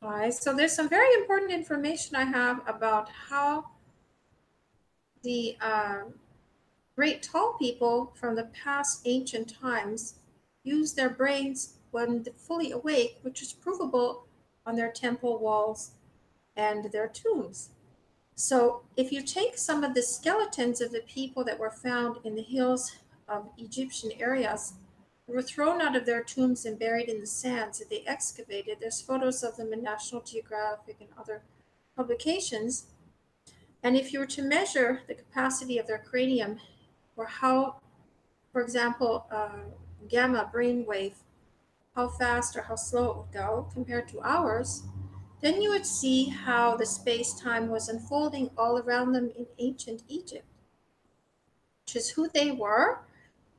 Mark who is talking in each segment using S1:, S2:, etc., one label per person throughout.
S1: Hi. So there's some very important information I have about how the great tall people from the past ancient times used their brains when fully awake, which is provable on their temple walls and their tombs. So if you take some of the skeletons of the people that were found in the hills of Egyptian areas, they were thrown out of their tombs and buried in the sands that they excavated. There's photos of them in National Geographic and other publications. And if you were to measure the capacity of their cranium, or how, for example, gamma brainwave, how fast or how slow it would go compared to ours, then you would see how the space time was unfolding all around them in ancient Egypt, which is who they were.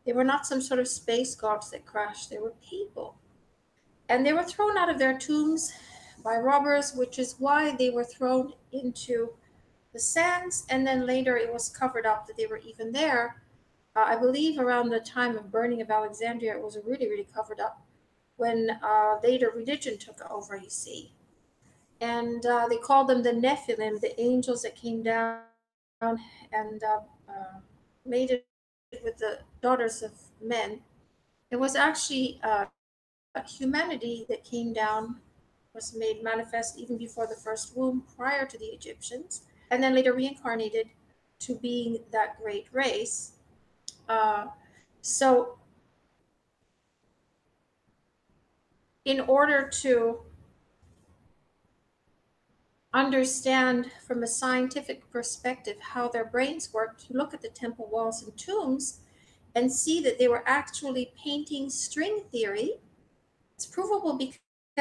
S1: They were not some sort of space gods that crashed, they were people. And they were thrown out of their tombs by robbers, which is why they were thrown into the sands, and then later it was covered up that they were even there. I believe around the time of burning of Alexandria, it was really, really covered up when later religion took over, you see. And they called them the Nephilim, the angels that came down and made it with the daughters of men. It was actually humanity that came down, was made manifest even before the first womb, prior to the Egyptians, and then later reincarnated to being that great race. Uh, so, in order to understand from a scientific perspective how their brains worked, look at the temple walls and tombs and see that they were actually painting string theory. It's provable because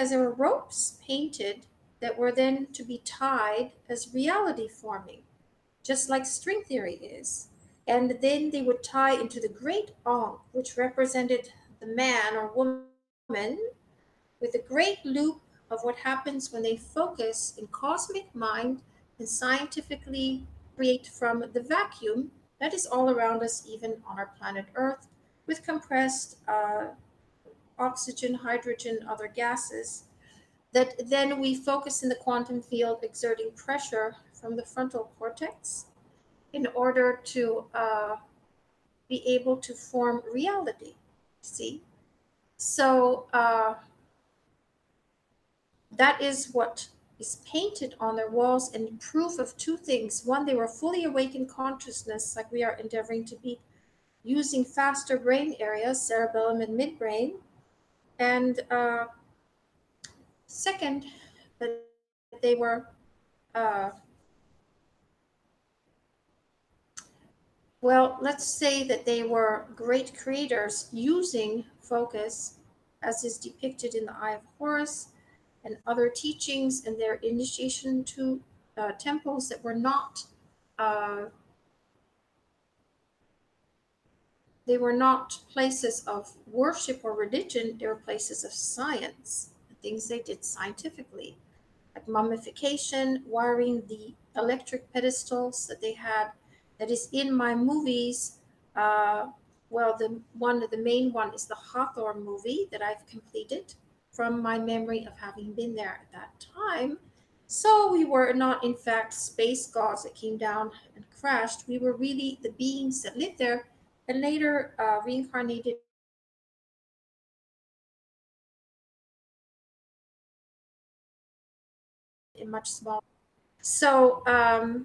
S1: there were ropes painted that were then to be tied as reality forming, just like string theory is. And then they would tie into the great ankh, which represented the man or woman, with a great loop of what happens when they focus in cosmic mind and scientifically create from the vacuum that is all around us, even on our planet Earth, with compressed oxygen, hydrogen, other gases, that then we focus in the quantum field, exerting pressure from the frontal cortex in order to be able to form reality. See? So, that is what is painted on their walls, and proof of two things. One, they were fully awakened consciousness, like we are endeavoring to be, using faster brain areas, cerebellum and midbrain. And second, that they were, uh, well, let's say that they were great creators using focus, as is depicted in the Eye of Horus and other teachings, and their initiation to temples that were not uh, they were not places of worship or religion. They were places of science, things they did scientifically, like mummification, wiring the electric pedestals that they had. That is in my movies. Uh, well, the main one is the Hathor movie that I've completed from my memory of having been there at that time. So we were not, in fact, space gods that came down and crashed. We were really the beings that lived there and later reincarnated in much smaller forms and became so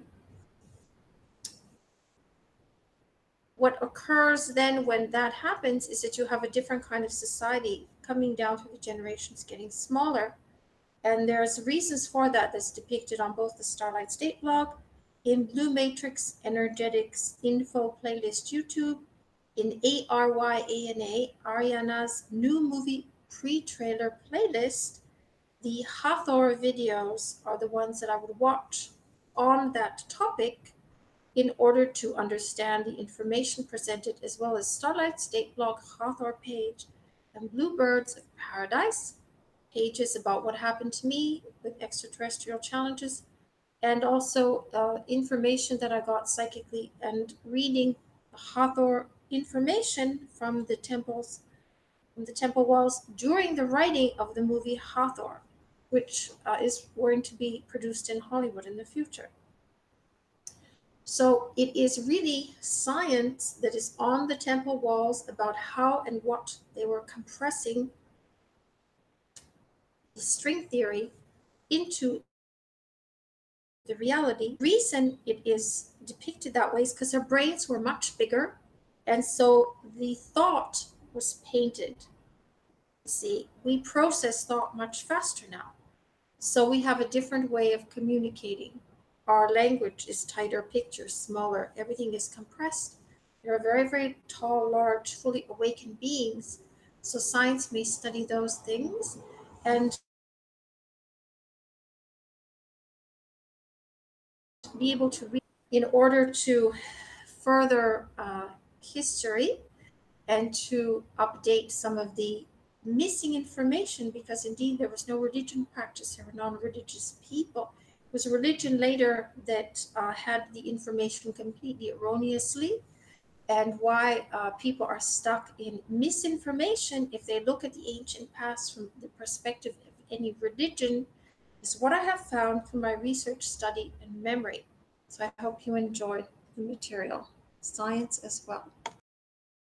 S1: what occurs then when that happens is that you have a different kind of society coming down through the generations, getting smaller. And there's reasons for that that's depicted on both the Starlight State blog, in Blue Matrix Energetics Info Playlist YouTube, in ARYANA, Ariana's new movie pre-trailer playlist. The Hathor videos are the ones that I would watch on that topic in order to understand the information presented, as well as Starlight State blog Hathor page and Bluebirds of Paradise pages about what happened to me with extraterrestrial challenges, and also information that I got psychically and reading the Hathor information from the temple walls during the writing of the movie Hathor, which is going to be produced in Hollywood in the future. So it is really science that is on the temple walls about how and what they were compressing the string theory into the reality. The reason it is depicted that way is because their brains were much bigger, and so the thought was painted. See, we process thought much faster now. So we have a different way of communicating. Our language is tighter pictures, smaller, everything is compressed. There are very, very tall, large, fully awakened beings. So science may study those things and be able to read in order to further history and to update some of the missing information, because indeed there was no religion practice, there were non-religious people. It was a religion later that had the information completely erroneously, and why people are stuck in misinformation if they look at the ancient past from the perspective of any religion, is what I have found from my research, study, and memory. So I hope you enjoyed the material, science as well.